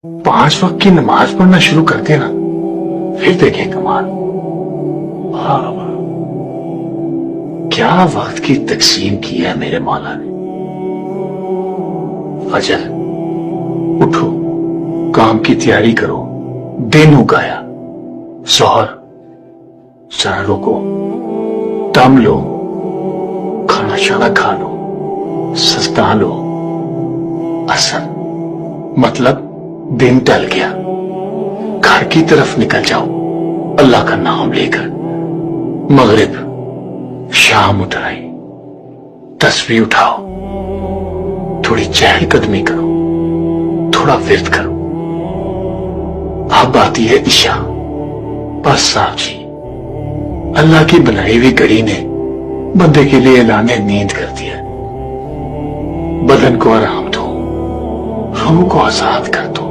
5 वक्त की नमाज पढ़ना शुरू कर देना, फिर देखें कमाल। वाह वाह, क्या वक्त की तकसीम की है मेरे मौला ने। फजर उठो, काम की तैयारी करो, दिन उगाया। जोहर जरा रुको, दम लो, खाना शाना खा लो, सस्ता लो। असर मतलब दिन टल गया, घर की तरफ निकल जाओ अल्लाह का नाम लेकर। मगरिब शाम उठ आई, तस्बीह उठाओ, थोड़ी चहलकदमी करो, थोड़ा विर्द करो। अब आती है इशा। बस साहब जी, अल्लाह की बनाई हुई घड़ी ने बंदे के लिए ऐलान नींद कर दिया। बदन को आराम दो, रूह को आजाद कर दो।